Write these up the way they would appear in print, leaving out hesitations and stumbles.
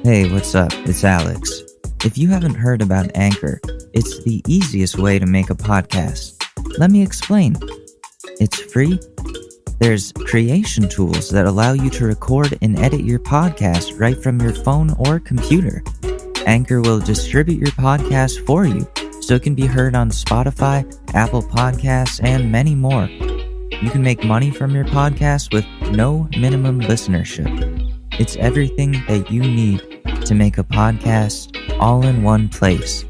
Hey, what's up? It's Alex. If you haven't heard about Anchor, it's the easiest way to make a podcast. Let me explain. It's free. There's creation tools that allow you to record and edit your podcast right from your phone or computer. Anchor will distribute your podcast for you, so it can be heard on Spotify, Apple Podcasts, and many more. You can make money from your podcast with no minimum listenership. It's everything that you need to make a podcast all in one place.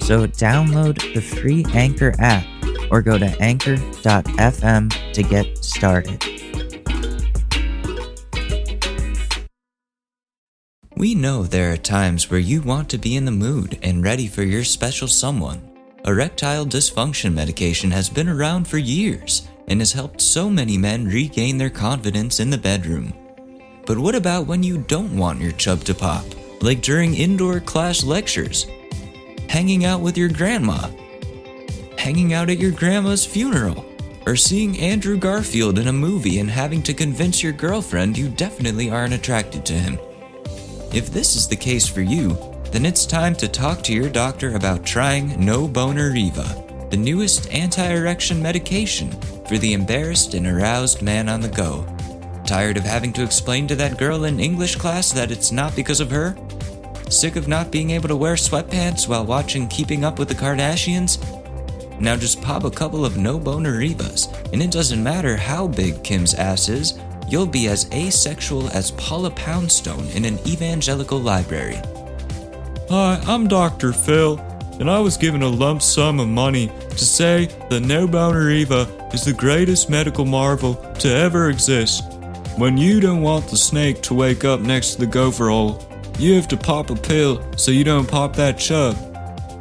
So download the free Anchor app or go to anchor.fm to get started. We know there are times where you want to be in the mood and ready for your special someone. Erectile dysfunction medication has been around for years and has helped so many men regain their confidence in the bedroom. But what about when you don't want your chub to pop? Like during indoor class lectures, hanging out with your grandma, hanging out at your grandma's funeral, or seeing Andrew Garfield in a movie and having to convince your girlfriend you definitely aren't attracted to him. If this is the case for you, then it's time to talk to your doctor about trying No Boner Riva, the newest anti-erection medication for the embarrassed and aroused man on the go. Tired of having to explain to that girl in English class that it's not because of her? Sick of not being able to wear sweatpants while watching Keeping Up with the Kardashians? Now just pop a couple of No Boner Rivas, and it doesn't matter how big Kim's ass is, you'll be as asexual as Paula Poundstone in an evangelical library. Hi, I'm Dr. Phil, and I was given a lump sum of money to say that No Boner Riva is the greatest medical marvel to ever exist. When you don't want the snake to wake up next to the gopher hole, you have to pop a pill so you don't pop that chub.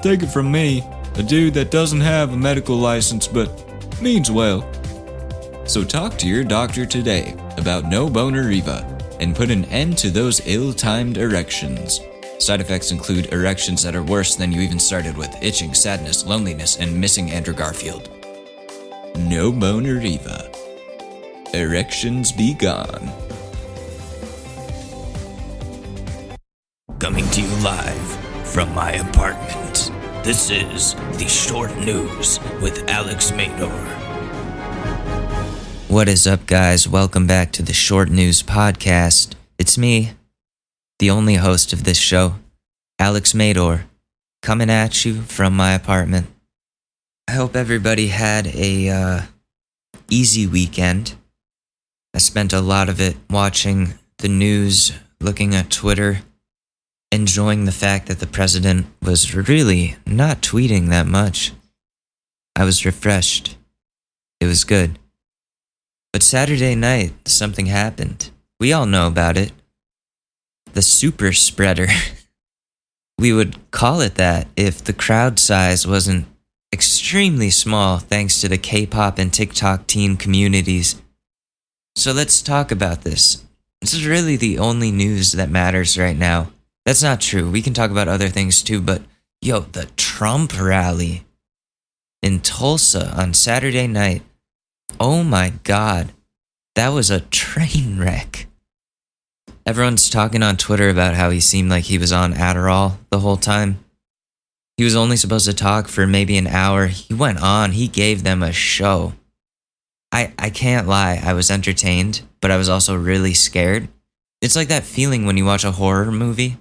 Take it from me, a dude that doesn't have a medical license but means well. So talk to your doctor today about No Boner Riva and put an end to those ill-timed erections. Side effects include erections that are worse than you even started with, itching, sadness, loneliness, and missing Andrew Garfield. No Boner Riva. Erections be gone. Coming to you live from my apartment. This is the Short News with Alex Mador. What is up, guys? Welcome back to the Short News Podcast. It's me, the only host of this show, Alex Mador, coming at you from my apartment. I hope everybody had a easy weekend. I spent a lot of it watching the news, looking at Twitter, enjoying the fact that the president was really not tweeting that much. I was refreshed. It was good. But Saturday night, something happened. We all know about it. The super spreader. We would call it that if the crowd size wasn't extremely small thanks to the K-pop and TikTok teen communities. So let's talk about this. This is really the only news that matters right now. That's not true. We can talk about other things too, but the Trump rally in Tulsa on Saturday night. Oh my God. That was a train wreck. Everyone's talking on Twitter about how he seemed like he was on Adderall the whole time. He was only supposed to talk for maybe an hour. He went on. He gave them a show. I can't lie. I was entertained, but I was also really scared. It's like that feeling when you watch a horror movie,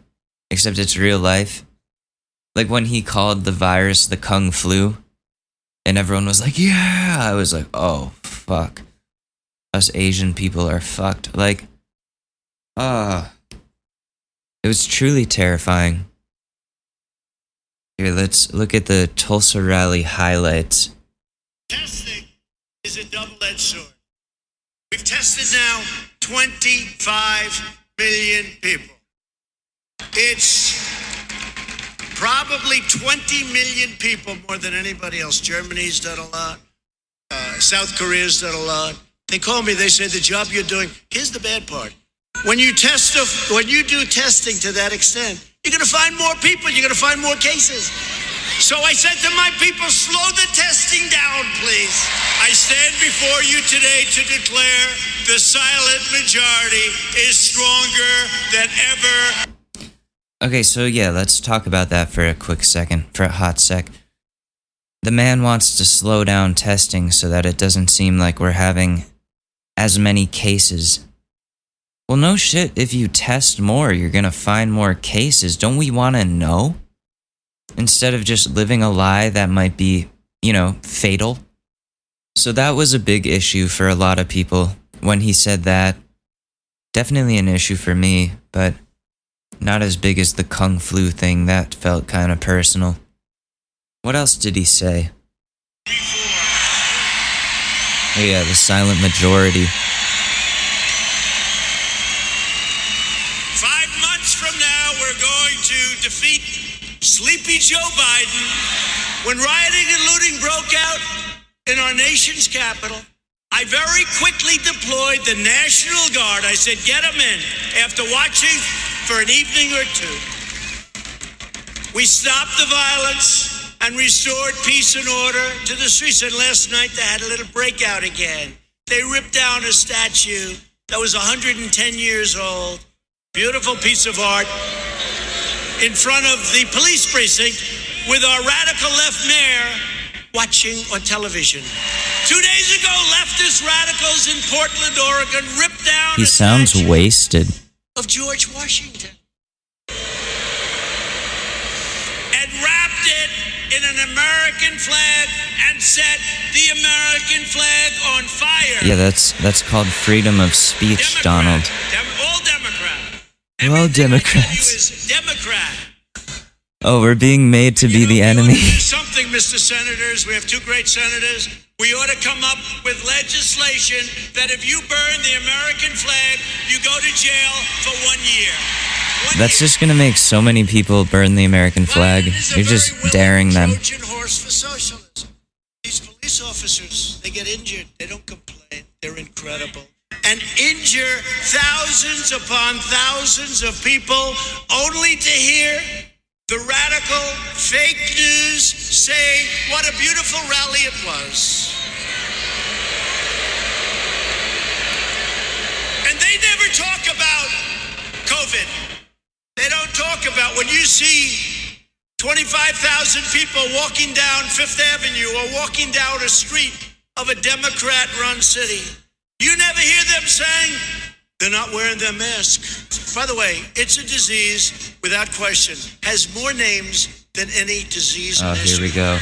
except it's real life. Like when he called the virus the Kung Flu, and everyone was like, yeah! I was like, oh, fuck. Us Asian people are fucked. It was truly terrifying. Here, let's look at the Tulsa rally highlights. Testing is a double-edged sword. We've tested now 25 million people. It's probably 20 million people more than anybody else. Germany's done a lot. South Korea's done a lot. They call me, they say, the job you're doing, here's the bad part. When you do testing to that extent, you're going to find more people, you're going to find more cases. So I said to my people, slow the testing down, please. I stand before you today to declare the silent majority is stronger than ever. Okay, so yeah, let's talk about that for a quick second, for a hot sec. The man wants to slow down testing so that it doesn't seem like we're having as many cases. Well, no shit, if you test more, you're gonna find more cases. Don't we wanna know? Instead of just living a lie that might be, fatal. So that was a big issue for a lot of people when he said that. Definitely an issue for me, but not as big as the Kung Flu thing. That felt kind of personal. What else did he say? Oh yeah, the silent majority. 5 months from now, we're going to defeat Sleepy Joe Biden. When rioting and looting broke out in our nation's capital, I very quickly deployed the National Guard. I said, get them in. After watching for an evening or two, we stopped the violence and restored peace and order to the streets. And last night they had a little breakout again. They ripped down a statue that was 110 years old. Beautiful piece of art in front of the police precinct with our radical left mayor watching on television. 2 days ago, leftist radicals in Portland, Oregon ripped down He sounds wasted. of George Washington and wrapped it in an American flag and set the American flag on fire. Yeah, that's called freedom of speech, Donald. All Democrat. We're all Everything I tell you Democrats. is Democrat. Oh, we're being made to be the We ought to enemy. do something, Mr. Senators. We have 2 great senators. We ought to come up with legislation that if you burn the American flag, you go to jail for 1 year. That's just gonna make so many people burn the American flag. Biden is a You're just very willing daring them. Trojan horse for socialism. These police officers, they get injured. They don't complain. They're incredible. And injure thousands upon thousands of people only to hear the radical fake news say what a beautiful rally it was. And they never talk about COVID. They don't talk about when you see 25,000 people walking down Fifth Avenue or walking down a street of a Democrat-run city. You never hear them saying they're not wearing their mask. By the way, it's a disease, without question, has more names than any disease in history. Here we go.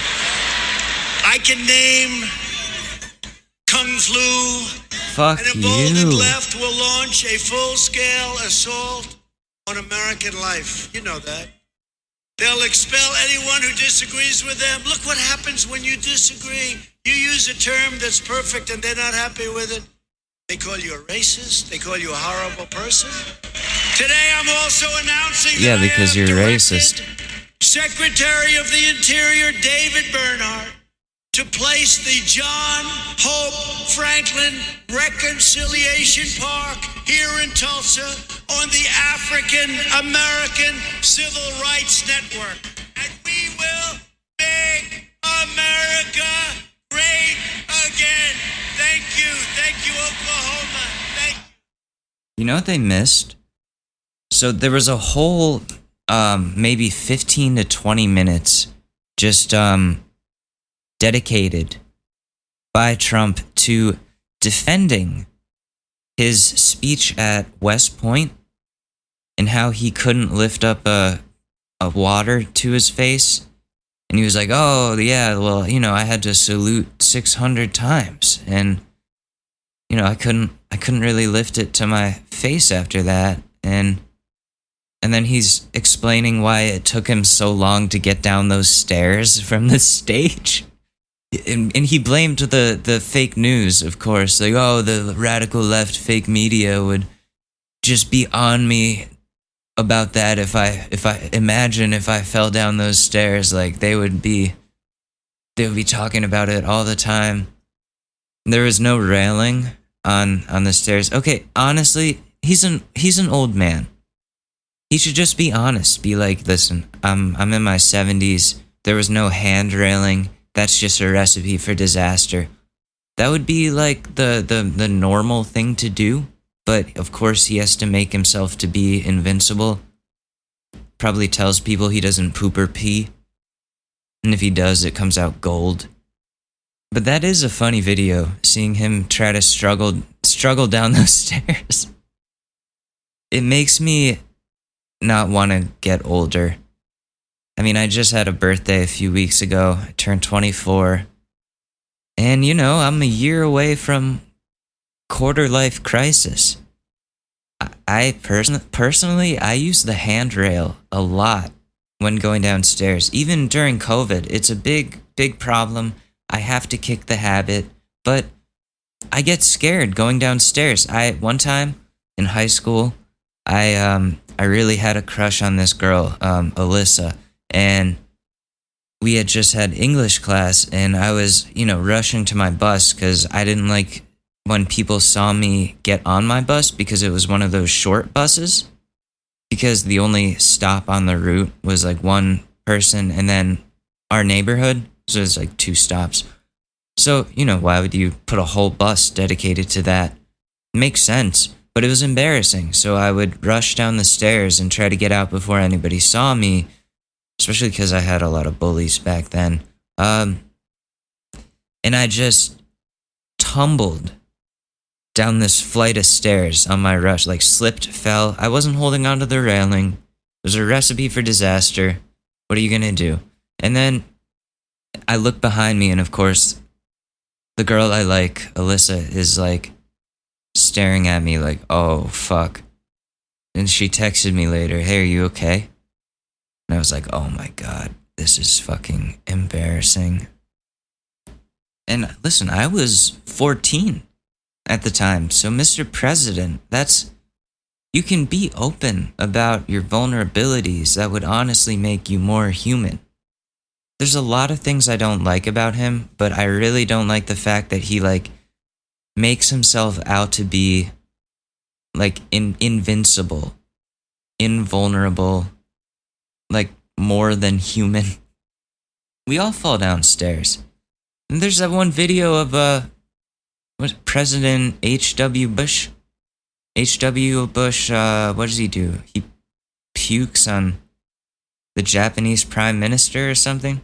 I can name Kung Flu. Fuck An emboldened you. left will launch a full-scale assault on American life. You know that. They'll expel anyone who disagrees with them. Look what happens when you disagree. You use a term that's perfect and they're not happy with it. They call you a racist. They call you a horrible person. Today I'm also announcing Yeah, that because I have you're directed racist. Secretary of the Interior David Bernhardt to place the John Hope Franklin Reconciliation Park here in Tulsa on the African American Civil Rights Network. And we will make America great again. Thank you, Oklahoma. Thank you. You know what they missed? So there was a whole maybe 15 to 20 minutes just dedicated by Trump to defending his speech at West Point and how he couldn't lift up a water to his face. And he was like, oh, yeah, well, I had to salute 600 times. And, I couldn't really lift it to my face after that. And then he's explaining why it took him so long to get down those stairs from the stage. And he blamed the fake news, of course. Like, oh, the radical left fake media would just be on me about that if I imagine if I fell down those stairs, like they would be talking about it all the time. There was no railing on the stairs. Okay, honestly, he's an old man. He should just be honest. Be like, listen, I'm in my 70s. There was no hand railing. That's just a recipe for disaster. That would be like the normal thing to do. But of course he has to make himself to be invincible. probably tells people he doesn't poop or pee. And if he does, it comes out gold. But that is a funny video, seeing him try to struggle down those stairs. It makes me not want to get older. I mean, I just had a birthday a few weeks ago. I turned 24. And, I'm a year away from quarter life crisis. I personally, I use the handrail a lot when going downstairs. Even during COVID, it's a big problem. I have to kick the habit, but I get scared going downstairs. One time in high school, I really had a crush on this girl, Alyssa, and we had just had English class, and I was, rushing to my bus because I didn't like when people saw me get on my bus because it was one of those short buses, because the only stop on the route was like one person and then our neighborhood, so it's like 2 stops. So, why would you put a whole bus dedicated to that? It makes sense, but it was embarrassing. So I would rush down the stairs and try to get out before anybody saw me, especially because I had a lot of bullies back then. And I just tumbled down this flight of stairs on my rush, like slipped, fell. I wasn't holding onto the railing. It was a recipe for disaster. What are you going to do? And then I look behind me, and of course, the girl I like, Alyssa, is like staring at me like, oh, fuck. And she texted me later, hey, are you okay? And I was like, oh my God, this is fucking embarrassing. And listen, I was 14 at the time. So Mr. President, you can be open about your vulnerabilities. That would honestly make you more human. There's a lot of things I don't like about him, but I really don't like the fact that he makes himself out to be invincible, invulnerable, more than human. We all fall downstairs. And there's that one video of President H.W. Bush. H.W. Bush, what does he do? He pukes on the Japanese prime minister or something?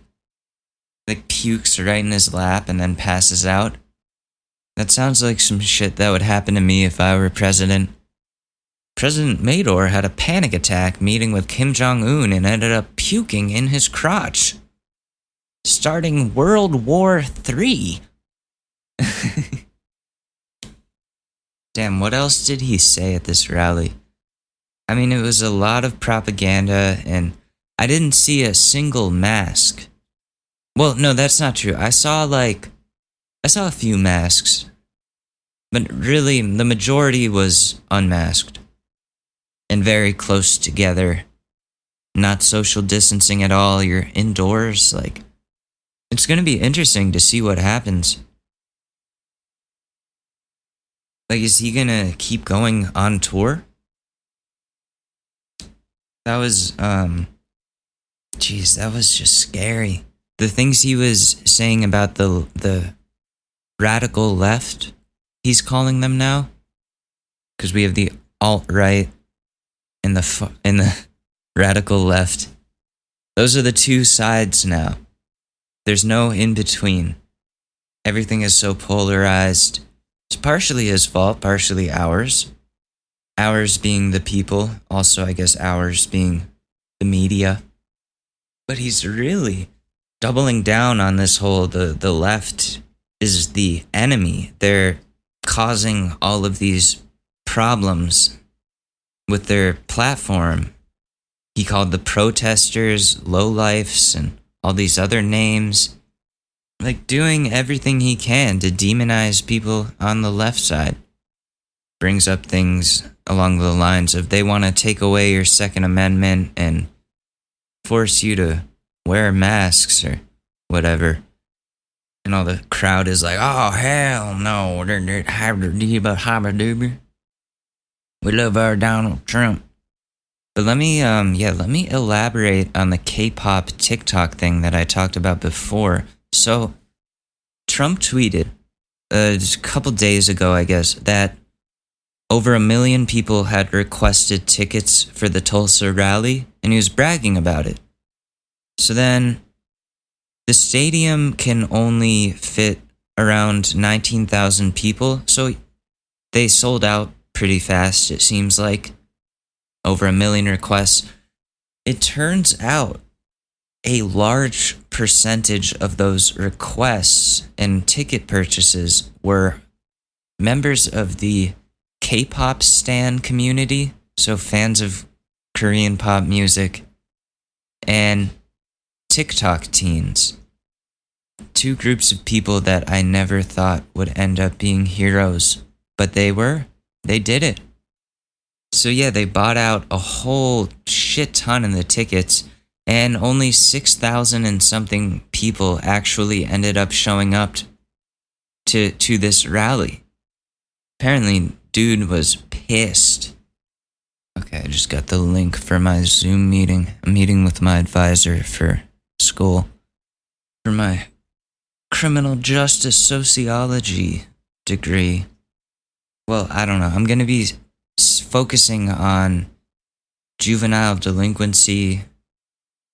Pukes right in his lap and then passes out. That sounds like some shit that would happen to me if I were president. President Mador had a panic attack meeting with Kim Jong-un and ended up puking in his crotch, starting World War III. Damn, what else did he say at this rally? I mean, it was a lot of propaganda, and I didn't see a single mask. Well, no, that's not true. I saw a few masks, but really, the majority was unmasked and very close together. Not social distancing at all. You're indoors. It's going to be interesting to see what happens. Is he going to keep going on tour? That was, that was just scary. The things he was saying about the radical left, he's calling them now, because we have the alt-right and the radical left. Those are the two sides now. There's no in-between. Everything is so polarized. It's partially his fault, partially ours. Ours being the people, also I guess ours being the media. But he's really doubling down on this whole, the left is the enemy. They're causing all of these problems with their platform. He called the protesters lowlifes and all these other names. Doing everything he can to demonize people on the left side. Brings up things along the lines of they want to take away your Second Amendment and force you to wear masks or whatever. And all the crowd is like, oh, hell no. We love our Donald Trump. But let me elaborate on the K-pop TikTok thing that I talked about before. So, Trump tweeted just a couple days ago, I guess, that over 1 million people had requested tickets for the Tulsa rally, and he was bragging about it. So then, the stadium can only fit around 19,000 people, so they sold out pretty fast, it seems like. Over 1 million requests. It turns out a large percentage of those requests and ticket purchases were members of the K-pop stan community, so fans of Korean pop music, and TikTok teens. Two groups of people that I never thought would end up being heroes, but they were. They did it. So yeah, they bought out a whole shit ton of the tickets, and only 6,000 and something people actually ended up showing up to this rally. Apparently, dude was pissed. Okay, I just got the link for my Zoom meeting. A meeting with my advisor for school. For my criminal justice sociology degree. Well, I don't know. I'm going to be focusing on juvenile delinquency,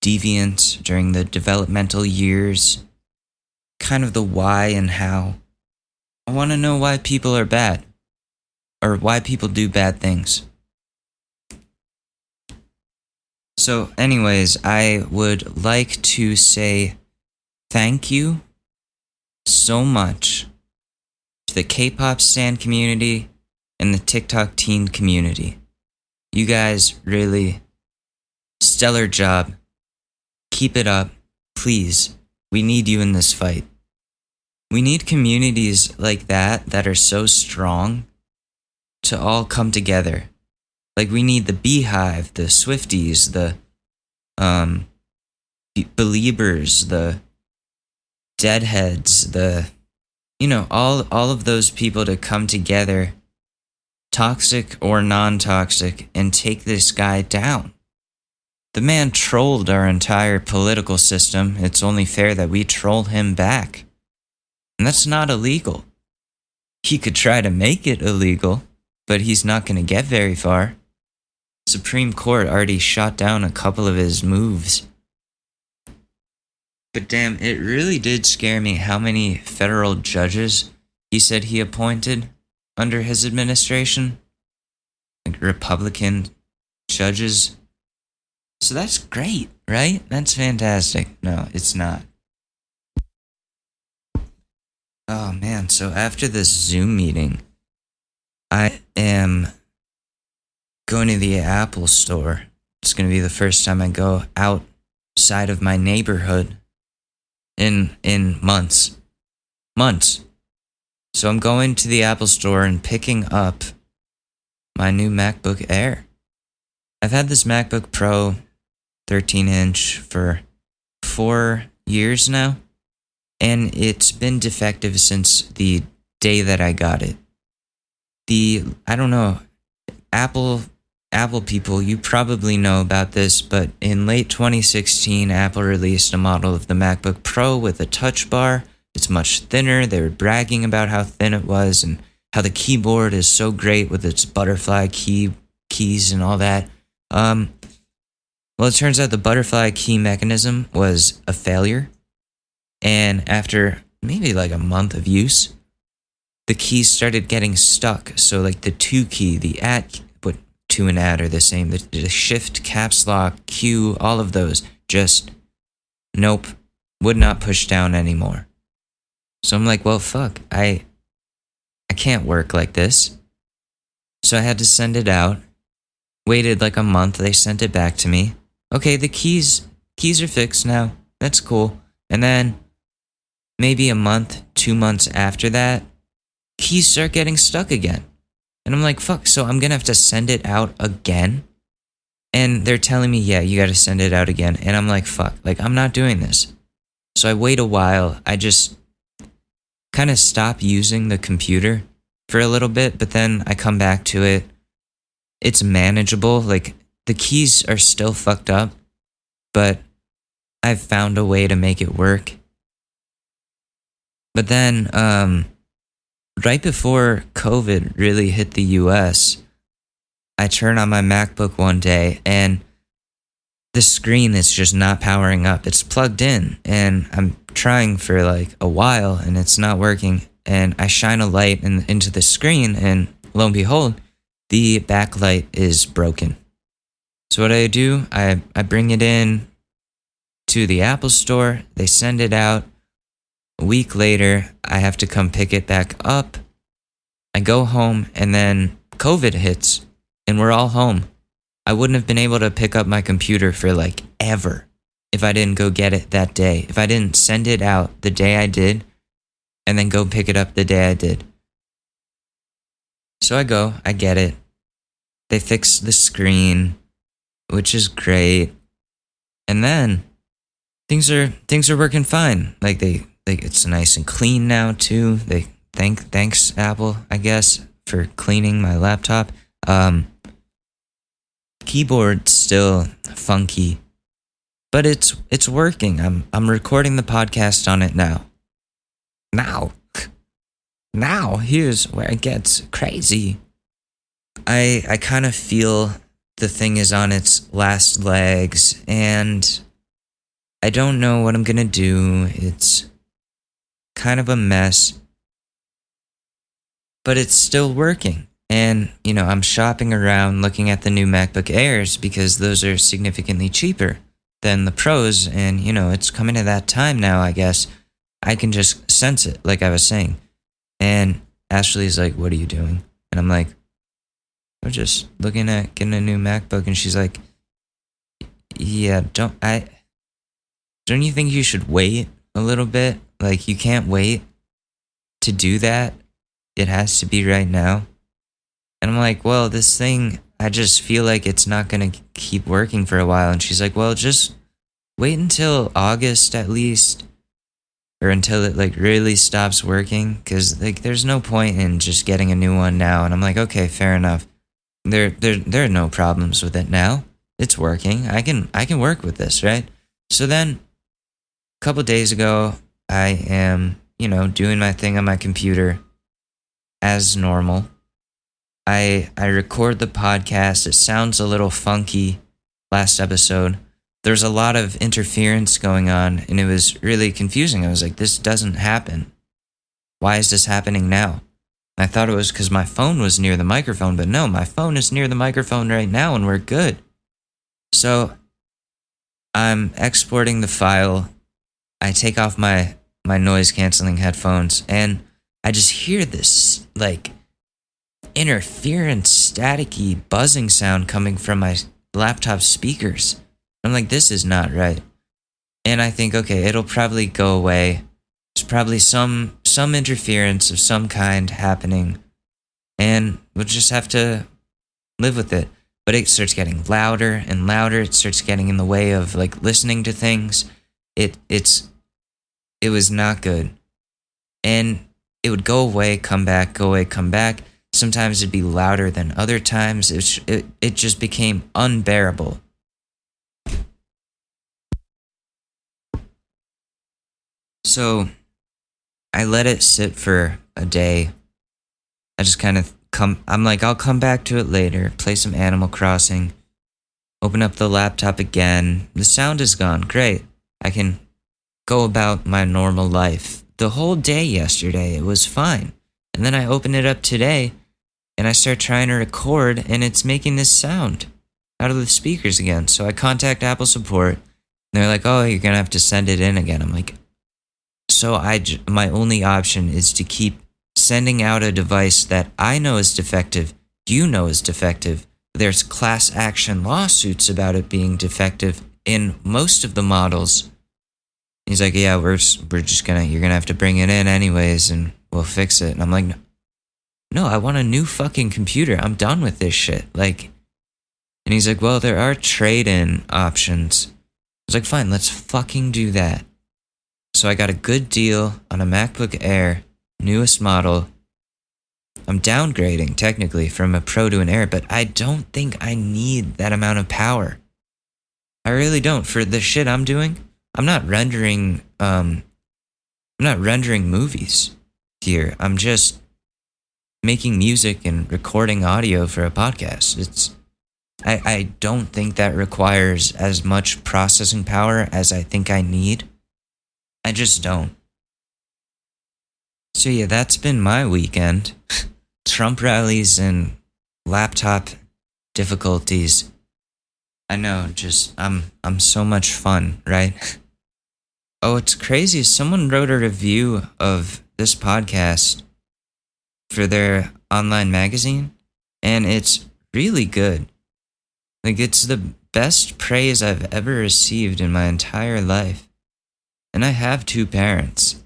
deviance during the developmental years, kind of the why and how. I want to know why people are bad, or why people do bad things. So anyways, I would like to say thank you so much to the K-pop stan community and the TikTok teen community. You guys really stellar job. Keep it up, please. We need you in this fight. We need communities like that are so strong to all come together. Like we need the Beehive, the Swifties, the Beliebers, the Deadheads, all of those people to come together, toxic or non-toxic, and take this guy down. The man trolled our entire political system. It's only fair that we troll him back. And that's not illegal. He could try to make it illegal, but he's not going to get very far. Supreme Court already shot down a couple of his moves. But damn, it really did scare me how many federal judges he said he appointed under his administration. Like Republican judges. So that's great, right? That's fantastic. No, it's not. Oh man, so after this Zoom meeting, I am going to the Apple store. It's going to be the first time I go outside of my neighborhood in months. So I'm going to the Apple store and picking up my new MacBook Air. I've had this MacBook Pro 13-inch for 4 years now, and it's been defective since the day that I got it. I don't know, Apple people, you probably know about this, but in late 2016, Apple released a model of the MacBook Pro with a touch bar. It's much thinner. They were bragging about how thin it was and how the keyboard is so great with its butterfly keys and all that. Well, it turns out the butterfly key mechanism was a failure. And after maybe like a month of use, the keys started getting stuck. So like the 2 key, the at, but 2 and at are the same. The shift, caps lock, Q, all of those just, nope, would not push down anymore. So I'm like, well, fuck, I can't work like this. So I had to send it out. Waited like a month. They sent it back to me. Okay, the keys are fixed now. That's cool. And then maybe a month, 2 months after that, keys start getting stuck again. And I'm like, fuck, so I'm going to have to send it out again? And they're telling me, yeah, you got to send it out again. And I'm like, fuck, like I'm not doing this. So I wait a while. I just kind of stop using the computer for a little bit, but then I come back to it. It's manageable. Like the keys are still fucked up, but I've found a way to make it work. But then, right before COVID really hit the US, I turn on my MacBook one day and the screen is just not powering up. It's plugged in and I'm trying for like a while and it's not working. And I shine a light into the screen and lo and behold, the backlight is broken. So what I do, I bring it in to the Apple store. They send it out. A week later, I have to come pick it back up. I go home and then COVID hits and we're all home. I wouldn't have been able to pick up my computer for like ever if I didn't go get it that day. If I didn't send it out the day I did and then go pick it up the day I did. So I go, I get it. They fix the screen, which is great. And then things are working fine. Like it's nice and clean now too. Thanks Apple, I guess, for cleaning my laptop. Keyboard's still funky, but it's working. I'm recording the podcast on it now. Now here's where it gets crazy. I kind of feel the thing is on its last legs and I don't know what I'm gonna do. It's kind of a mess, but it's still working. And, I'm shopping around looking at the new MacBook Airs because those are significantly cheaper than the Pros. And, it's coming to that time now, I guess. I can just sense it, like I was saying. And Ashley's like, what are you doing? And I'm like, we're just looking at getting a new MacBook. And she's like, yeah, don't you think you should wait a little bit? Like, you can't wait to do that. It has to be right now. And I'm like, well, this thing, I just feel like it's not going to keep working for a while. And she's like, well, just wait until August at least, or until it like really stops working. Because like, there's no point in just getting a new one now. And I'm like, okay, fair enough. There are no problems with it now. It's working. I can work with this, right? So then a couple days ago, I am, doing my thing on my computer as normal. I record the podcast. It sounds a little funky last episode. There's a lot of interference going on, and it was really confusing. I was like, this doesn't happen. Why is this happening now? I thought it was because my phone was near the microphone, but no, my phone is near the microphone right now, and we're good. So I'm exporting the file. I take off my noise-canceling headphones, and I just hear this, like, interference, staticky, buzzing sound coming from my laptop speakers. I'm like, this is not right. And I think, okay, it'll probably go away. There's probably some interference of some kind happening, and we'll just have to live with it. But it starts getting louder and louder. It starts getting in the way of like listening to things. It was not good. And it would go away, come back, go away, come back. Sometimes it'd be louder than other times. It just became unbearable. So I let it sit for a day. I just kind of I'm like, I'll come back to it later, play some Animal Crossing, open up the laptop again. The sound is gone. Great. I can go about my normal life. The whole day yesterday, it was fine. And then I open it up today and I start trying to record and it's making this sound out of the speakers again. So I contact Apple support and they're like, oh, you're going to have to send it in again. I'm like, so my only option is to keep sending out a device that I know is defective, you know is defective. There's class action lawsuits about it being defective in most of the models. He's like, yeah, we're just you're gonna have to bring it in anyways and we'll fix it. And I'm like, no, I want a new fucking computer. I'm done with this shit. Like, and he's like, well, there are trade-in options. I was like, fine, let's fucking do that. So I got a good deal on a MacBook Air, newest model. I'm downgrading technically from a Pro to an Air, but I don't think I need that amount of power. I really don't. For the shit I'm doing, I'm not rendering movies here. I'm just making music and recording audio for a podcast. I don't think that requires as much processing power as I think I need. I just don't. So yeah, that's been my weekend. Trump rallies and laptop difficulties. I know, just I'm so much fun, right? Oh, it's crazy. Someone wrote a review of this podcast for their online magazine, and it's really good. Like, it's the best praise I've ever received in my entire life. And I have 2 parents.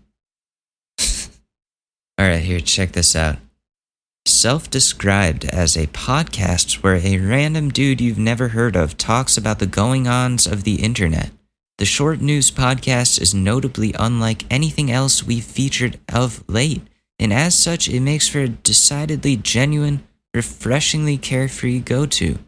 Alright, here, check this out. Self-described as a podcast where a random dude you've never heard of talks about the going-ons of the internet, the Short News podcast is notably unlike anything else we've featured of late, and as such, it makes for a decidedly genuine, refreshingly carefree go-to.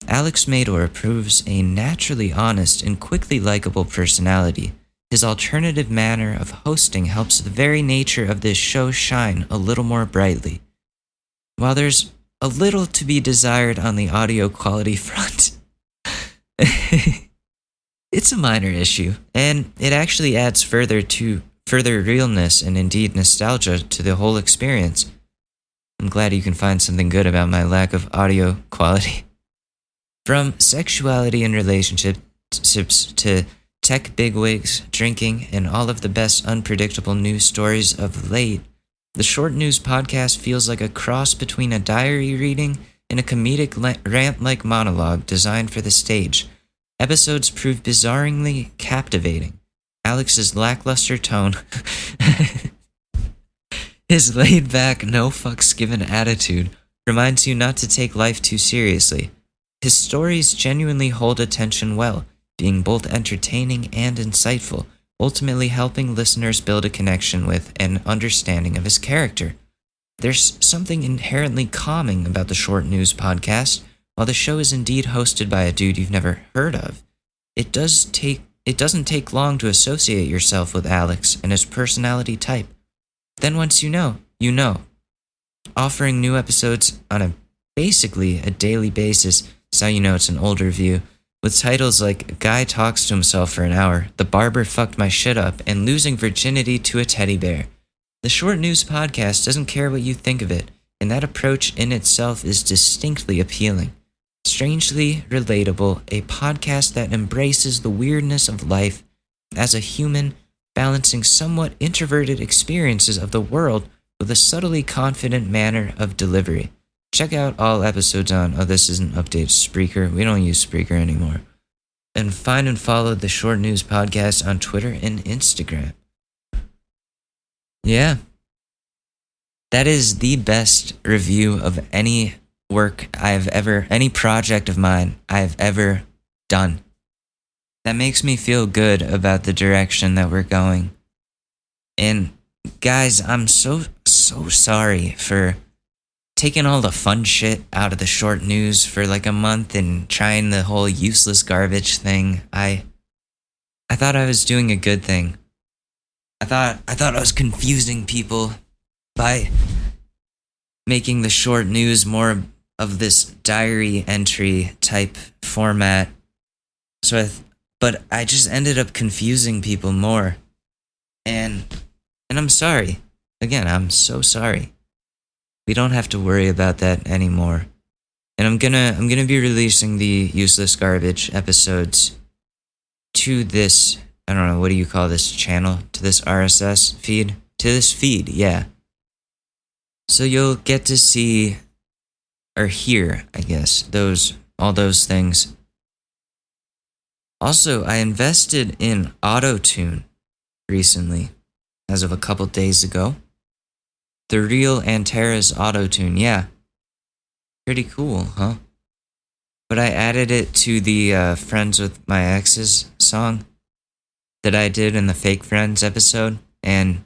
Alex Mador proves a naturally honest and quickly likable personality. His alternative manner of hosting helps the very nature of this show shine a little more brightly. While there's a little to be desired on the audio quality front, it's a minor issue, and it actually adds further realness and indeed nostalgia to the whole experience. I'm glad you can find something good about my lack of audio quality. From sexuality and relationships to tech bigwigs, drinking, and all of the best unpredictable news stories of late, the Short News podcast feels like a cross between a diary reading and a comedic rant-like monologue designed for the stage. Episodes prove bizarrely captivating. Alex's lackluster tone, his laid-back, no-fucks-given attitude reminds you not to take life too seriously. His stories genuinely hold attention well, being both entertaining and insightful, ultimately helping listeners build a connection with and understanding of his character. There's something inherently calming about the Short News podcast. While the show is indeed hosted by a dude you've never heard of, it doesn't take long to associate yourself with Alex and his personality type. Then once you know, you know. Offering new episodes on basically a daily basis is how you know it's an old review, with titles like Guy Talks to Himself for an Hour, The Barber Fucked My Shit Up, and Losing Virginity to a Teddy Bear. The Short News podcast doesn't care what you think of it, and that approach in itself is distinctly appealing. Strangely relatable, a podcast that embraces the weirdness of life as a human, balancing somewhat introverted experiences of the world with a subtly confident manner of delivery. Check out all episodes on, this isn't updated, Spreaker. We don't use Spreaker anymore. And find and follow the Short News podcast on Twitter and Instagram. Yeah. That is the best review of any any project of mine I've ever done. That makes me feel good about the direction that we're going. And guys, I'm so sorry for taking all the fun shit out of the Short News for like a month and trying the whole useless garbage thing. I thought I was doing a good thing. I thought I was confusing people by making the Short News more of this diary entry type format. But I just ended up confusing people more. And I'm sorry. Again, I'm so sorry. We don't have to worry about that anymore. And I'm gonna be releasing the useless garbage episodes to this, I don't know, what do you call this channel? To this RSS feed? To this feed, yeah. So you'll get to see or hear, I guess, all those things. Also, I invested in Auto-Tune recently, as of a couple days ago. The real Antares Auto-Tune, yeah. Pretty cool, huh? But I added it to the Friends with My Exes song that I did in the Fake Friends episode, and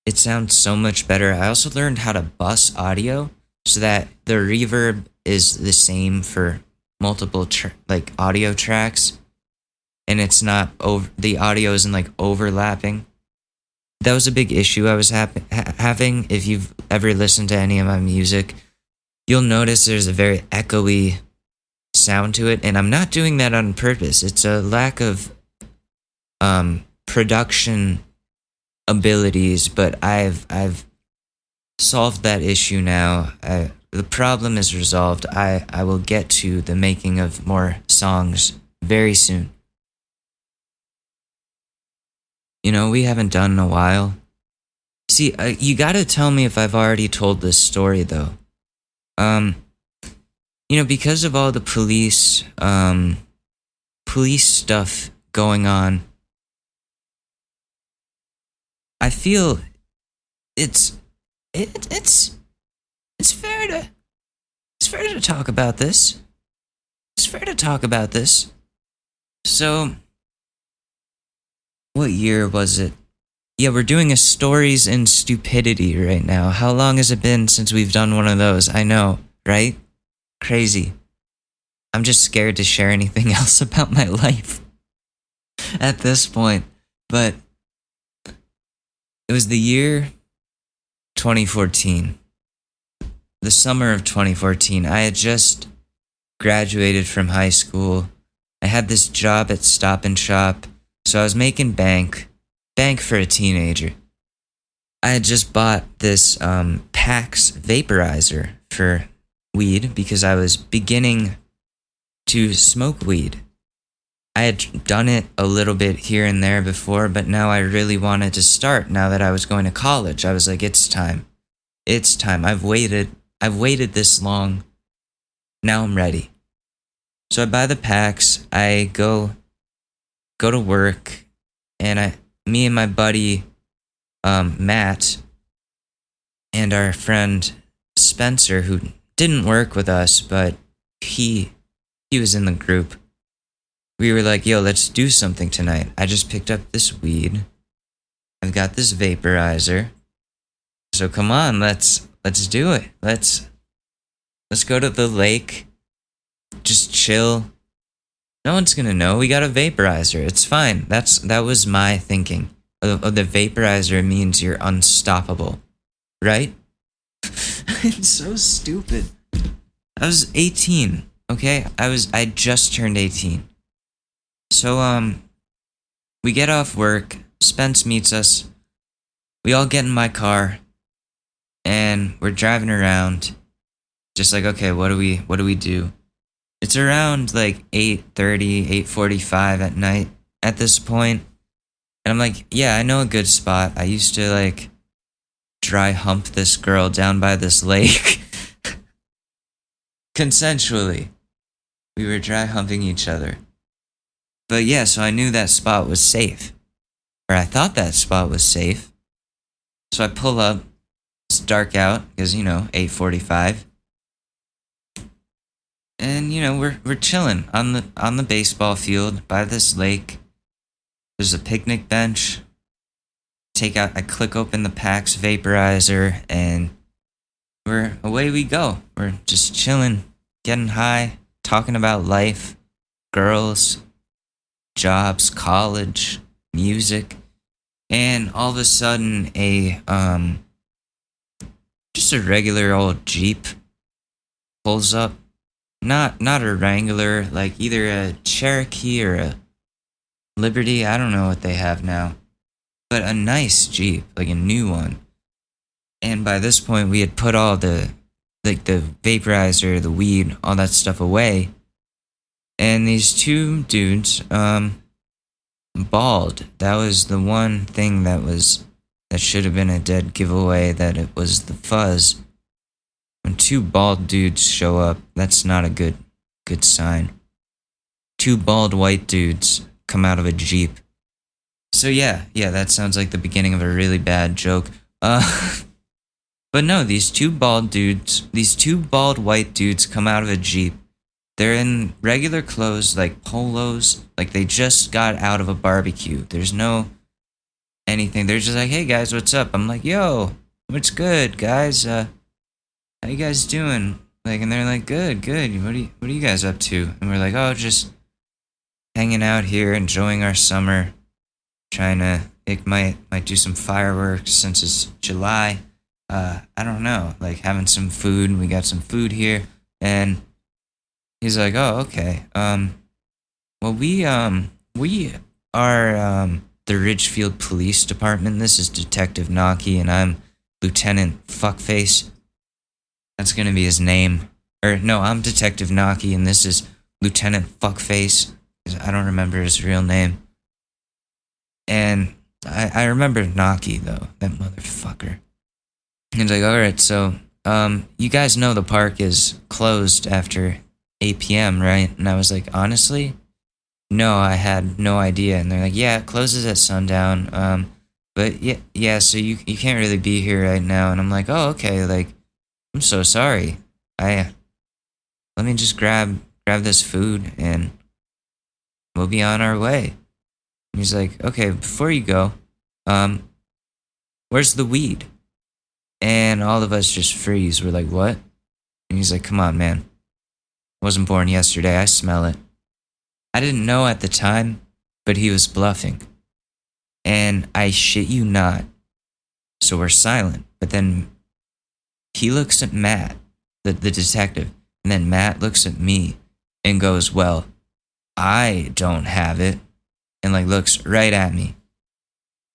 it sounds so much better. I also learned how to bus audio so that the reverb is the same for multiple audio tracks, and it's not the audio isn't like overlapping. that was a big issue I was having. If you've ever listened to any of my music, you'll notice there's a very echoey sound to it, and I'm not doing that on purpose. It's a lack of production abilities, but I've solved that issue now. The problem is resolved. I will get to the making of more songs very soon. You know, we haven't done in a while. See, you gotta tell me if I've already told this story, though. You know, because of all the police stuff going on, I feel it's fair to talk about this. It's fair to talk about this. So, what year was it? Yeah, we're doing a Stories in Stupidity right now. How long has it been since we've done one of those? I know, right? Crazy. I'm just scared to share anything else about my life at this point. But it was the year 2014. The summer of 2014. I had just graduated from high school. I had this job at Stop and Shop, so I was making bank for a teenager. I had just bought this Pax vaporizer for weed because I was beginning to smoke weed. I had done it a little bit here and there before, but now I really wanted to start now that I was going to college. I was like, it's time. It's time. I've waited this long. Now I'm ready. So I buy the packs, I go to work, and me and my buddy Matt and our friend Spencer, who didn't work with us, but he was in the group. We were like, yo, let's do something tonight. I just picked up this weed. I've got this vaporizer. So come on, let's do it. Let's go to the lake. Just chill. No one's gonna know. We got a vaporizer. It's fine. That was my thinking. The vaporizer means you're unstoppable, right? It's so stupid. I was 18. Okay, I just turned 18. So we get off work. Spence meets us. We all get in my car, and we're driving around. Just like, okay, what do we do? It's around like 8:30, 8:45 at night at this point. And I'm like, yeah, I know a good spot. I used to like dry hump this girl down by this lake. Consensually. We were dry humping each other. But yeah, so I knew that spot was safe. Or I thought that spot was safe. So I pull up. It's dark out because, 8:45. And we're chilling on the baseball field by this lake. There's a picnic bench. I click open the Pax vaporizer, and away we go. We're just chilling, getting high, talking about life, girls, jobs, college, music, and all of a sudden just a regular old Jeep pulls up. Not a Wrangler, like either a Cherokee or a Liberty. I don't know what they have now. But a nice Jeep, like a new one. And by this point, we had put all the vaporizer, the weed, all that stuff away. And these two dudes, bald. That was the one thing that should have been a dead giveaway, that it was the fuzz. When two bald dudes show up, that's not a good sign. Two bald white dudes come out of a Jeep. So yeah, that sounds like the beginning of a really bad joke. But no, these two bald white dudes come out of a Jeep. They're in regular clothes, like polos, like they just got out of a barbecue. There's no anything. They're just like, hey guys, what's up? I'm like, yo, what's good, guys? How you guys doing? Like, and they're like, good. What are you guys up to? And we're like, oh, just hanging out here, enjoying our summer, trying to it might do some fireworks since it's July. I don't know, like having some food. We got some food here, and he's like, oh, okay. Well, we are the Ridgefield Police Department. This is Detective Naki, and I'm Lieutenant Fuckface. That's gonna be his name. Or no, I'm Detective Naki, and this is Lieutenant Fuckface. I don't remember his real name. And I remember Naki though, that motherfucker. He's like, all right, so you guys know the park is closed after 8 p.m., right? And I was like, honestly, no, I had no idea. And they're like, yeah, it closes at sundown. But yeah, so you can't really be here right now. And I'm like, oh, okay, like, I'm so sorry. Let me just grab this food and we'll be on our way. And he's like, okay, before you go, where's the weed? And all of us just freeze. We're like, what? And he's like, come on, man. I wasn't born yesterday. I smell it. I didn't know at the time, but he was bluffing. And I shit you not. So we're silent. But then he looks at Matt, the detective. And then Matt looks at me and goes, well, I don't have it. And like looks right at me.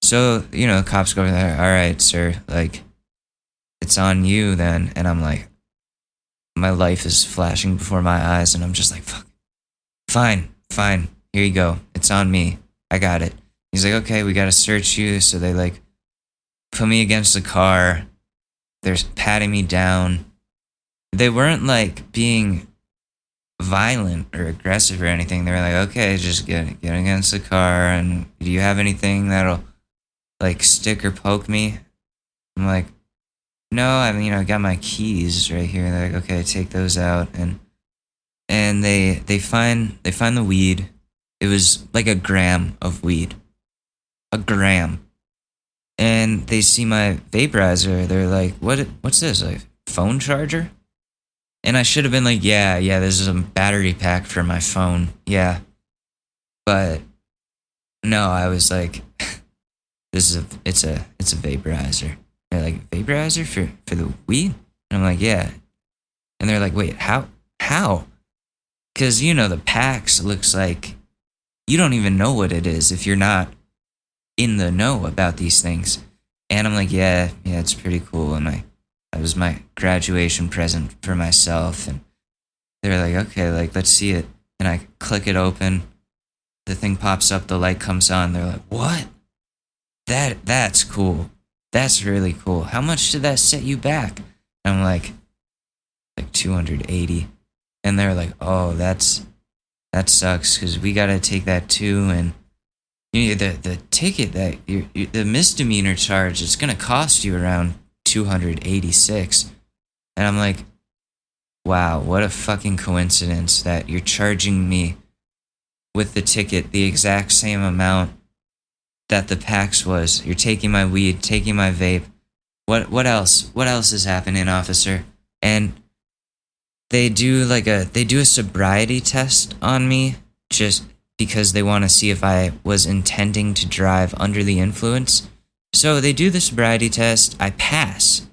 So, the cops go over there, all right, sir, like, it's on you then. And I'm like, my life is flashing before my eyes, and I'm just like, fuck. Fine, here you go. It's on me. I got it. He's like, okay, we gotta search you. So they like put me against the car. They're patting me down. They weren't like being violent or aggressive or anything. They were like, okay, just get against the car, and do you have anything that'll like stick or poke me? I'm like, no, I mean, I got my keys right here. They're like, okay, take those out, and they find the weed. It was like a gram of weed, a gram, and they see my vaporizer. They're like, what's this? Like phone charger? And I should have been like, yeah, this is a battery pack for my phone. Yeah. But no, I was like, it's a vaporizer. They're like, vaporizer for the weed? And I'm like, yeah. And they're like, wait, how? Because, the packs looks like you don't even know what it is if you're not in the know about these things. And I'm like, yeah, it's pretty cool. And that was my graduation present for myself. And they're like, okay, like, let's see it. And I click it open. The thing pops up, the light comes on. They're like, what? That's cool. That's really cool. How much did that set you back? And I'm like 280. And they're like, oh, that sucks because we got to take that too. And the ticket that the misdemeanor charge, it's going to cost you around 286. And I'm like, wow, what a fucking coincidence that you're charging me with the ticket the exact same amount that the PAX was. You're taking my weed, taking my vape. What else? What else is happening, officer? And they do a sobriety test on me just because they want to see if I was intending to drive under the influence. So they do the sobriety test. I pass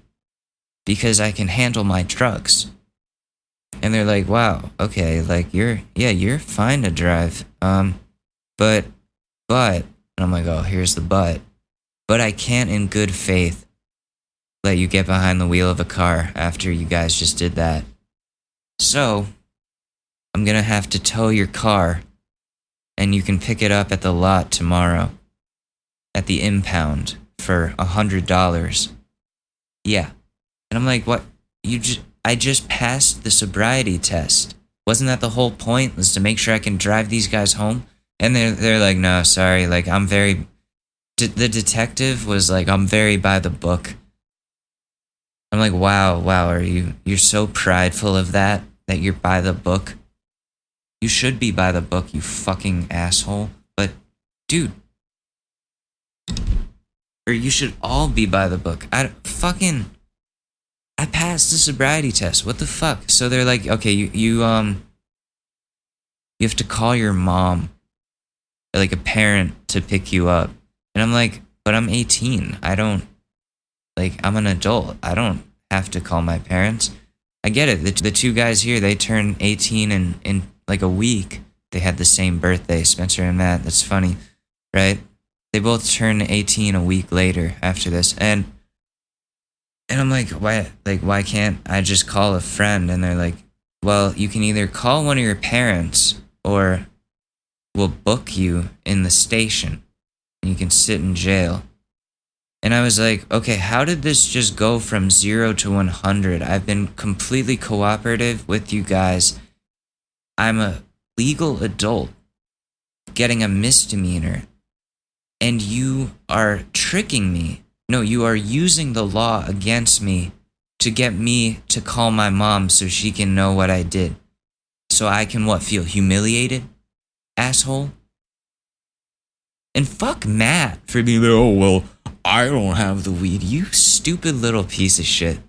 because I can handle my drugs. And they're like, wow, okay, like you're fine to drive. But, and I'm like, oh, here's the but. But I can't in good faith let you get behind the wheel of a car after you guys just did that. So, I'm gonna have to tow your car, and you can pick it up at the lot tomorrow at the impound for $100. Yeah. And I'm like, what? I just passed the sobriety test. Wasn't that the whole point? Was to make sure I can drive these guys home? And they're like, no, sorry. Like, the detective was like, I'm very by the book. I'm like, wow, you're so prideful of that you're by the book? You should be by the book, you fucking asshole. But, dude. Or you should all be by the book. I passed the sobriety test. What the fuck? So they're like, okay, you have to call your mom, like a parent, to pick you up. And I'm like, but I'm 18. I'm an adult. I don't have to call my parents. I get it. The two guys here, they turned 18 in like a week. They had the same birthday, Spencer and Matt. That's funny, right? They both turned 18 a week later after this. And I'm like, why can't I just call a friend? And they're like, well, you can either call one of your parents or we'll book you in the station and you can sit in jail. And I was like, okay, how did this just go from 0 to 100? I've been completely cooperative with you guys. I'm a legal adult getting a misdemeanor, and you are tricking me. No, you are using the law against me to get me to call my mom so she can know what I did. So I can feel humiliated? Asshole? And fuck Matt for being like, oh, well, I don't have the weed. You stupid little piece of shit.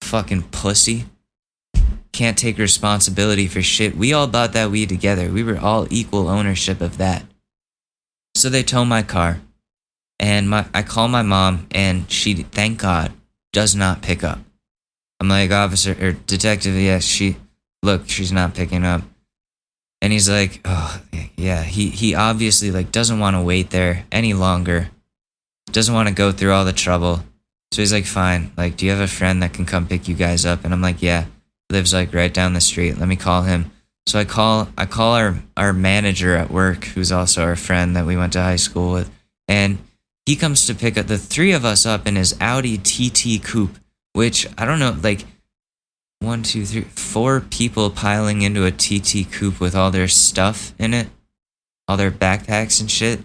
Fucking pussy. Can't take responsibility for shit. We all bought that weed together. We were all equal ownership of that. So they tow my car. And I call my mom, and she, thank God, does not pick up. I'm like, officer, or detective, yes, she's not picking up. And he's like, oh, yeah, he obviously doesn't want to wait there any longer. Doesn't want to go through all the trouble. So he's like, fine, do you have a friend that can come pick you guys up? And I'm like, yeah, he lives right down the street. Let me call him. So I call our manager at work, who's also our friend that we went to high school with. And he comes to pick up the three of us up in his Audi TT coupe, which I don't know, 1, 2, 3, 4 people piling into a TT coupe with all their stuff in it, all their backpacks and shit.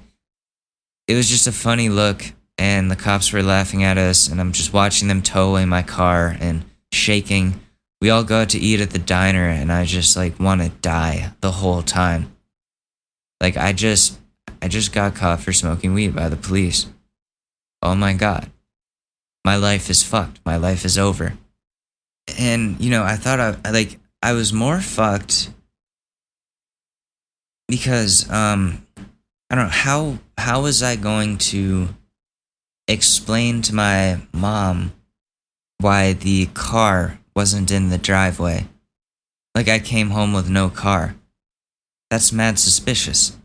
It was just a funny look, and the cops were laughing at us, and I'm just watching them tow away my car and shaking. We all go out to eat at the diner, and I just want to die the whole time. I just got caught for smoking weed by the police. Oh my God. My life is fucked. My life is over. And, I thought I was more fucked because, I don't know, how was I going to explain to my mom why the car wasn't in the driveway? I came home with no car. That's mad suspicious.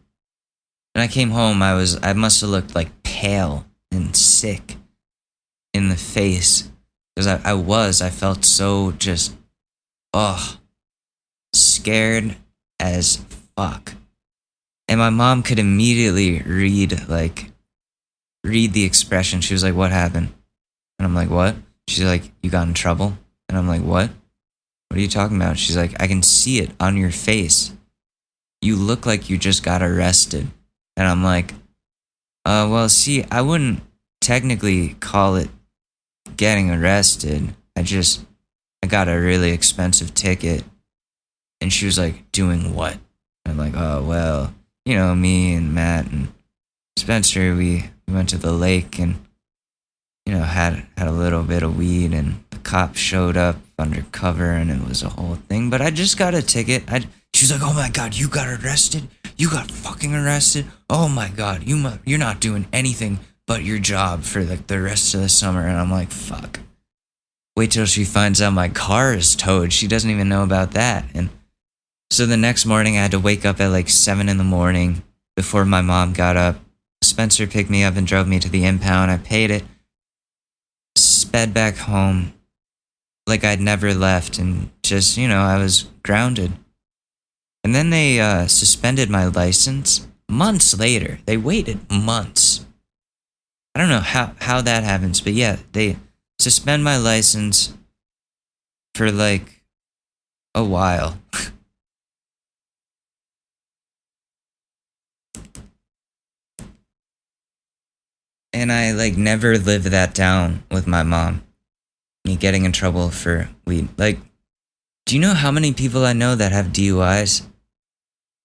When I came home, I must have looked pale and sick in the face. Because I felt so just, scared as fuck. And my mom could immediately read the expression. She was like, what happened? And I'm like, what? She's like, you got in trouble? And I'm like, what? What are you talking about? She's like, I can see it on your face. You look like you just got arrested. And I'm like, well, see, I wouldn't technically call it getting arrested. I got a really expensive ticket. And she was like, doing what? And I'm like, oh, well, me and Matt and Spencer, we went to the lake and, had a little bit of weed, and the cop showed up undercover, and it was a whole thing. But I just got a ticket. She was like, oh my God, you got arrested? You got fucking arrested? Oh my God, you're not doing anything but your job for the rest of the summer. And I'm like, fuck. Wait till she finds out my car is towed. She doesn't even know about that. And so the next morning I had to wake up at 7 a.m. before my mom got up. Spencer picked me up and drove me to the impound. I paid it, sped back home like I'd never left, and just, I was grounded. And then they suspended my license months later. They waited months. I don't know how that happens, but yeah, they suspend my license for a while. And I never lived that down with my mom. Me getting in trouble for weed. Do you know how many people I know that have DUIs?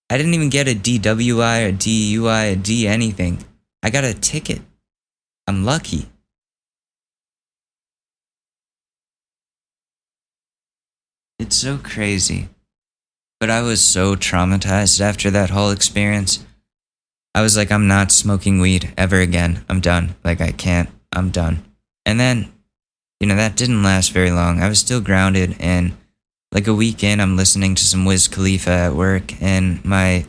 I didn't even get a DWI or DUI or D anything. I got a ticket. I'm lucky. It's so crazy. But I was so traumatized after that whole experience. I was like, I'm not smoking weed ever again. I'm done. Like, I can't. I'm done. And then, that didn't last very long. I was still grounded, and like a week in, I'm listening to some Wiz Khalifa at work, and my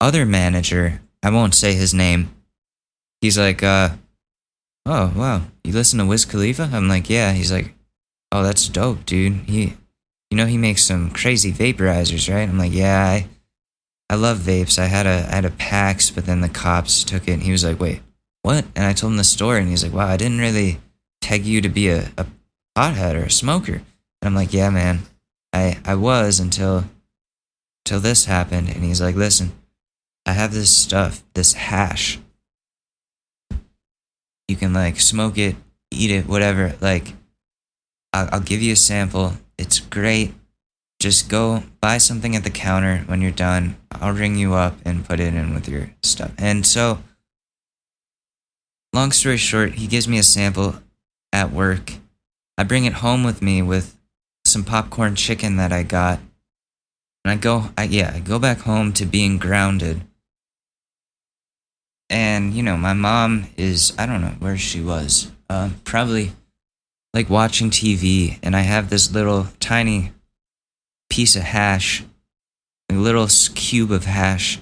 other manager, I won't say his name, he's like, oh, wow, you listen to Wiz Khalifa? I'm like, yeah. He's like, oh, that's dope, dude. He makes some crazy vaporizers, right? I'm like, yeah, I love vapes. I had a Pax, but then the cops took it, and he was like, wait, what? And I told him the story, and he's like, wow, I didn't really peg you to be a pothead or a smoker. And I'm like, yeah, man, I was until this happened. And he's like, listen, I have this stuff, this hash. You can like smoke it, eat it, whatever. Like, I'll give you a sample. It's great. Just go buy something at the counter when you're done. I'll ring you up and put it in with your stuff. And so, long story short, he gives me a sample at work. I bring it home with me with some popcorn chicken that I got. And I go back home to being grounded. And, my mom is, I don't know where she was. Probably like watching TV. And I have this little tiny piece of hash, a little cube of hash.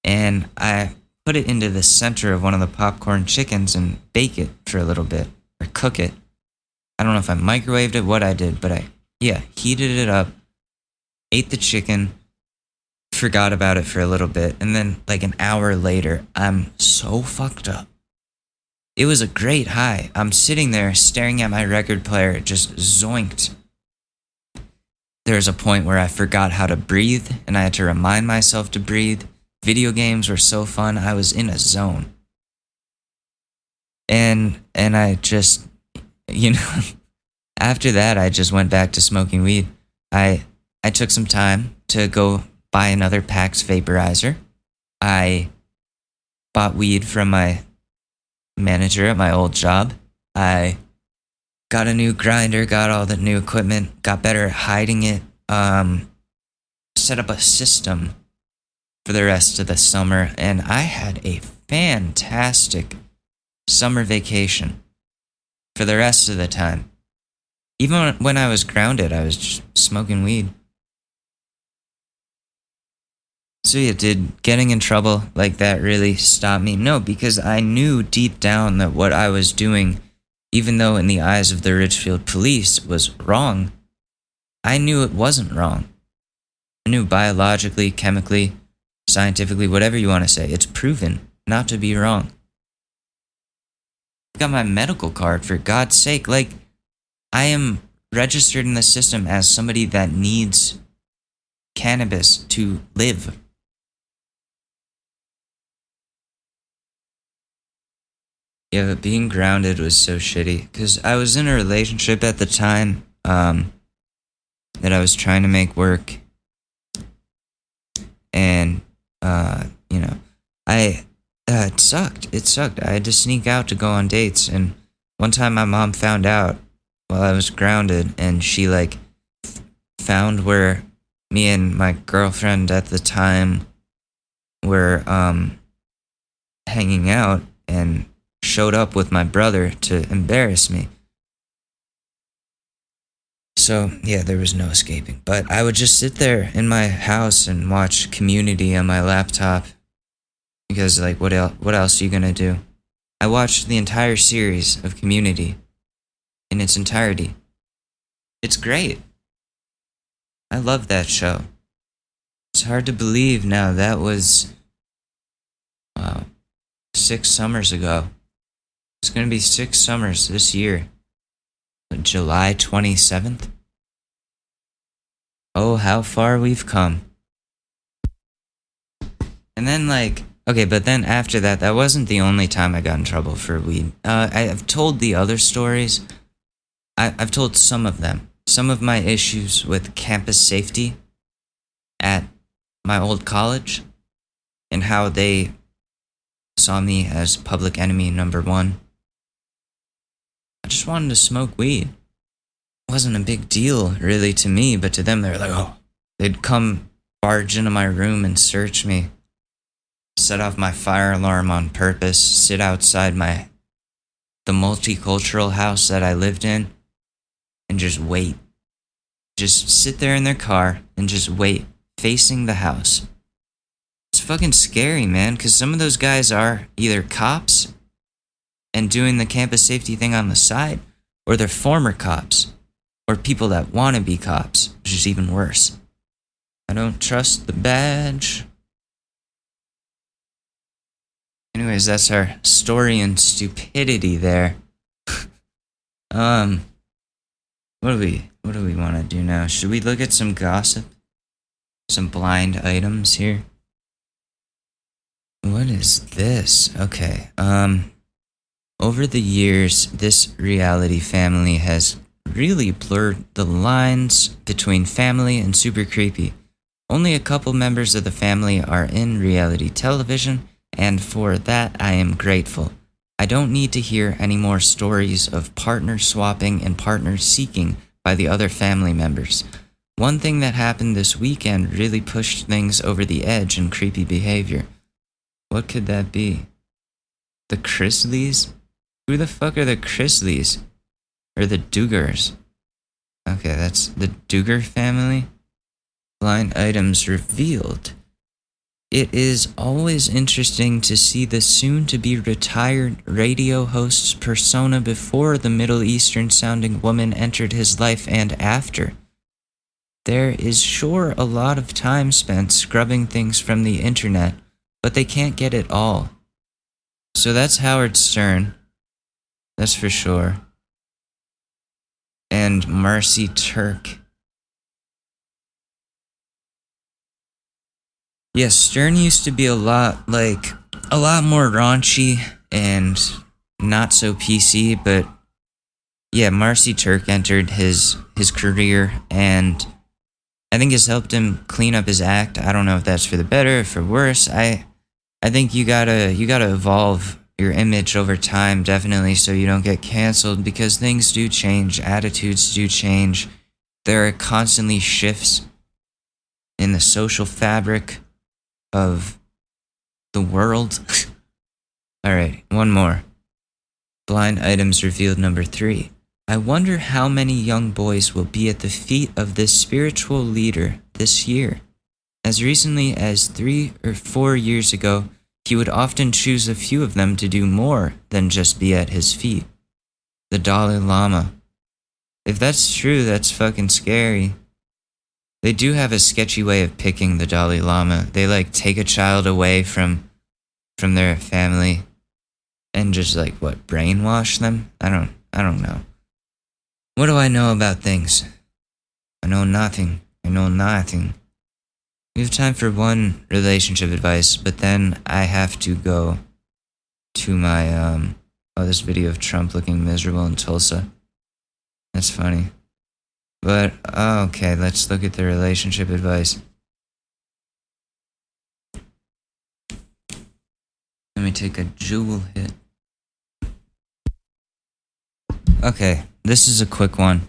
And I put it into the center of one of the popcorn chickens and bake it for a little bit, or cook it. I don't know if I microwaved it, what I did, but I heated it up, ate the chicken, forgot about it for a little bit, and then like an hour later, I'm so fucked up. It was a great high. I'm sitting there staring at my record player, just zoinked. There's a point where I forgot how to breathe, and I had to remind myself to breathe. Video games were so fun. I was in a zone. And I just, after that, I just went back to smoking weed. I took some time to go buy another Pax vaporizer. I bought weed from my manager at my old job. I got a new grinder, got all the new equipment, got better at hiding it, set up a system for the rest of the summer, and I had a fantastic summer vacation for the rest of the time. Even when I was grounded, I was just smoking weed. So yeah, did getting in trouble like that really stop me? No, because I knew deep down that what I was doing, even though in the eyes of the Richfield police was wrong, I knew it wasn't wrong. I knew biologically, chemically, scientifically, whatever you want to say, it's proven not to be wrong. I got my medical card, for God's sake. Like, I am registered in the system as somebody that needs cannabis to live. Yeah, but being grounded was so shitty, because I was in a relationship at the time that I was trying to make work. And, it sucked. It sucked. I had to sneak out to go on dates. And one time my mom found out while I was grounded, and she, found where me and my girlfriend at the time were hanging out, and showed up with my brother to embarrass me. So, yeah, there was no escaping. But I would just sit there in my house and watch Community on my laptop. Because, what else are you gonna do? I watched the entire series of Community in its entirety. It's great. I love that show. It's hard to believe now that was, 6 summers ago. It's gonna be 6 summers this year. July 27th? Oh, how far we've come. And then but then after that, that wasn't the only time I got in trouble for weed. I've told the other stories. I've told some of them. Some of my issues with campus safety at my old college, and how they saw me as public enemy number 1. I just wanted to smoke weed. It wasn't a big deal, really, to me, but to them, they were like, oh. They'd come barge into my room and search me. set off my fire alarm on purpose, sit outside the multicultural house that I lived in, and just wait. Just sit there in their car and just wait, facing the house. It's fucking scary, man, because some of those guys are either cops and doing the campus safety thing on the side, or they're former cops, or people that want to be cops, which is even worse. I don't trust the badge. Anyways, that's our story and stupidity there. What do we want to do now? Should we look at some gossip? Some blind items here? What is this? Okay, over the years, this reality family has really blurred the lines between family and super creepy. Only a couple members of the family are in reality television, and for that I am grateful. I don't need to hear any more stories of partner swapping and partner seeking by the other family members. One thing that happened this weekend really pushed things over the edge in creepy behavior. What could that be? The Chrisleys? Who the fuck are the Chrisleys? Or the Dugars? Okay, that's the Dugar family. Blind items revealed. It is always interesting to see the soon-to-be retired radio host's persona before the Middle Eastern-sounding woman entered his life and after. There is sure a lot of time spent scrubbing things from the internet, but they can't get it all. So that's Howard Stern. That's for sure. And Marcy Turk. Yes, Stern used to be a lot more raunchy and not so PC, but yeah, Marcy Turk entered his career and I think has helped him clean up his act. I don't know if that's for the better or for worse. I think you gotta evolve your image over time, definitely, so you don't get canceled, because things do change, attitudes do change. There are constantly shifts in the social fabric of the world. Alright, one more. Blind items revealed number 3. I wonder how many young boys will be at the feet of this spiritual leader this year. As recently as 3 or 4 years ago, he would often choose a few of them to do more than just be at his feet. The Dalai Lama. If that's true, that's fucking scary. They do have a sketchy way of picking the Dalai Lama. They take a child away from their family and just brainwash them? I don't know. What do I know about things? I know nothing. We have time for one relationship advice, but then I have to go to my this video of Trump looking miserable in Tulsa. That's funny. But okay, let's look at the relationship advice. Let me take a jewel hit. Okay, this is a quick one.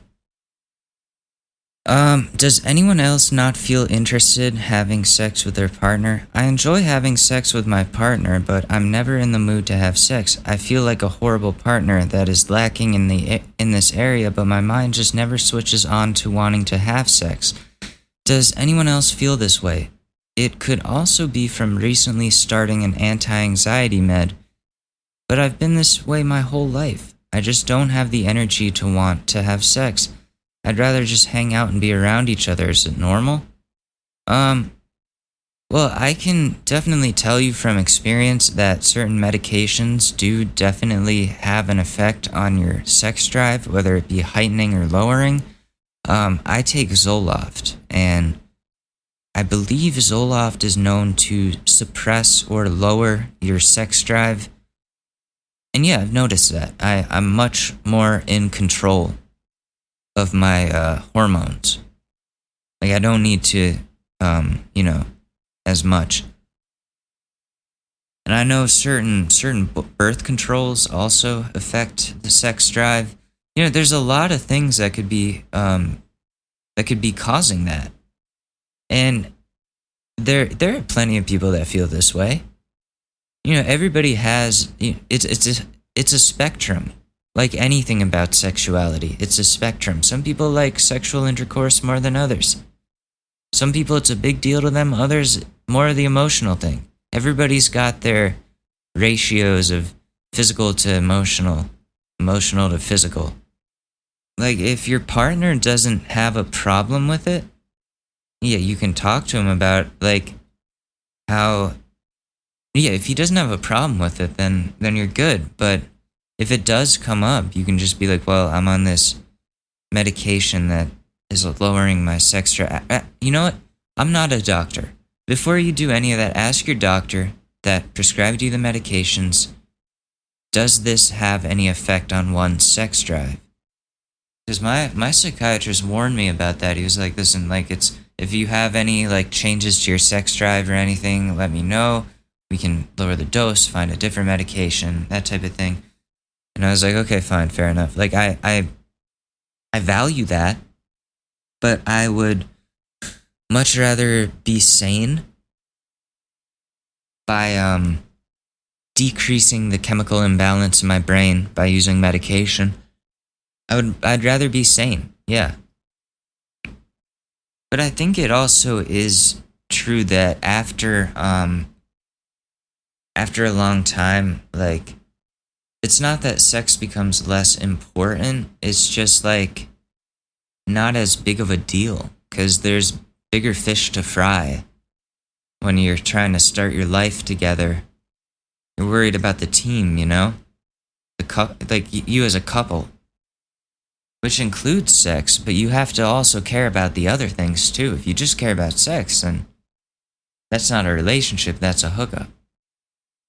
Does anyone else not feel interested having sex with their partner? I enjoy having sex with my partner, but I'm never in the mood to have sex. I feel like a horrible partner that is lacking in this area, but my mind just never switches on to wanting to have sex. Does anyone else feel this way? It could also be from recently starting an anti-anxiety med, but I've been this way my whole life. I just don't have the energy to want to have sex. I'd rather just hang out and be around each other. Is it normal? Well, I can definitely tell you from experience that certain medications do definitely have an effect on your sex drive, whether it be heightening or lowering. I take Zoloft, and I believe Zoloft is known to suppress or lower your sex drive. And yeah, I've noticed that. I'm much more in control of my hormones. I don't need to, as much. And I know certain birth controls also affect the sex drive. There's a lot of things that could be causing that. And there are plenty of people that feel this way. everybody has, it's a spectrum. Like anything about sexuality, it's a spectrum. Some people like sexual intercourse more than others. Some people, it's a big deal to them. Others, more of the emotional thing. Everybody's got their ratios of physical to emotional to physical. Like, if your partner doesn't have a problem with it, yeah, you can talk to him about, like, how, yeah, if he doesn't have a problem with it, then you're good. But if it does come up, you can just be like, well, I'm on this medication that is lowering my sex drive. You know what? I'm not a doctor. Before you do any of that, ask your doctor that prescribed you the medications, does this have any effect on one's sex drive? Because my psychiatrist warned me about that. He was like, listen, like, it's, if you have any, like, changes to your sex drive or anything, let me know. We can lower the dose, find a different medication, that type of thing. And I was like, okay, fine, fair enough. Like, I value that, but I would much rather be sane by decreasing the chemical imbalance in my brain by using medication. I'd rather be sane, yeah. But I think it also is true that after a long time, like, it's not that sex becomes less important, it's just like not as big of a deal, because there's bigger fish to fry when you're trying to start your life together. You're worried about the team, like you as a couple, which includes sex, but you have to also care about the other things too. If you just care about sex, then that's not a relationship, that's a hookup.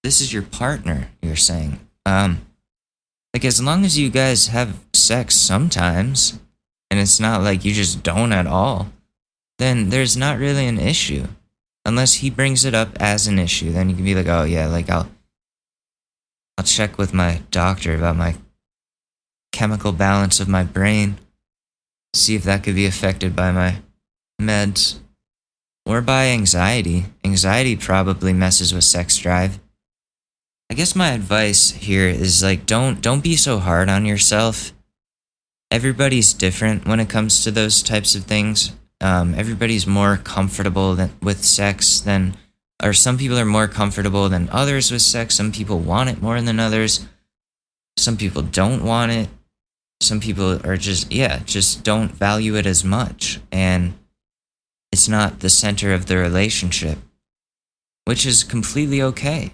This is your partner, you're saying. Like, as long as you guys have sex sometimes, and it's not like you just don't at all, then there's not really an issue. Unless he brings it up as an issue, then you can be like, oh yeah, like I'll check with my doctor about my chemical balance of my brain, see if that could be affected by my meds or by anxiety. Anxiety probably messes with sex drive. I guess my advice here is, like, don't be so hard on yourself. Everybody's different when it comes to those types of things. Everybody's more comfortable with sex or some people are more comfortable than others with sex. Some people want it more than others. Some people don't want it. Some people are just don't value it as much. And it's not the center of the relationship, which is completely okay.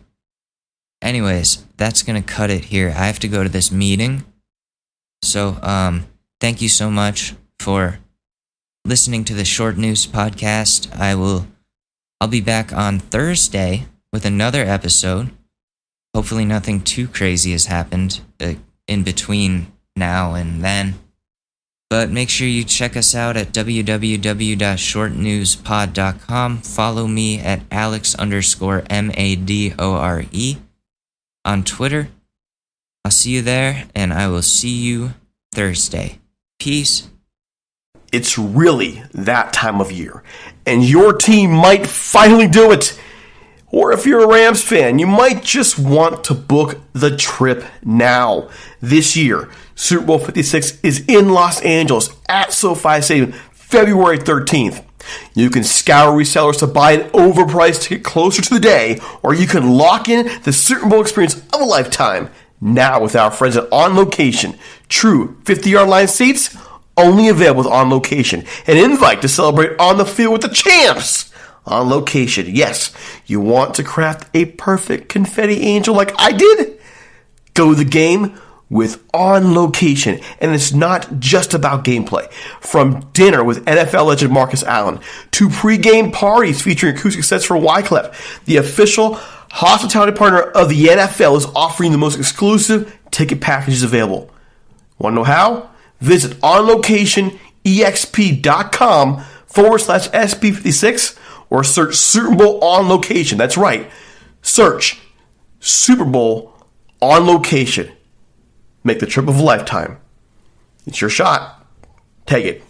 Anyways, that's going to cut it here. I have to go to this meeting. So, thank you so much for listening to the Short News Podcast. I'll be back on Thursday with another episode. Hopefully nothing too crazy has happened in between now and then. But make sure you check us out at www.shortnewspod.com. Follow me at Alex_MADORE on Twitter. I'll see you there, and I will see you Thursday. Peace. It's really that time of year, and your team might finally do it. Or if you're a Rams fan, you might just want to book the trip now. This year, Super Bowl 56 is in Los Angeles at SoFi Stadium, February 13th. You can scour resellers to buy an overpriced ticket closer to the day, or you can lock in the Super Bowl experience of a lifetime now with our friends at On Location. True 50-yard line seats, only available with On Location. An invite to celebrate on the field with the champs. On Location. Yes, you want to craft a perfect confetti angel like I did? Go to the game with On Location. And it's not just about gameplay. From dinner with NFL legend Marcus Allen to pregame parties featuring acoustic sets for Wyclef, the official hospitality partner of the NFL is offering the most exclusive ticket packages available. Want to know how? Visit onlocationexp.com/SB56 or search Super Bowl On Location. That's right. Search Super Bowl On Location. Make the trip of a lifetime. It's your shot. Take it.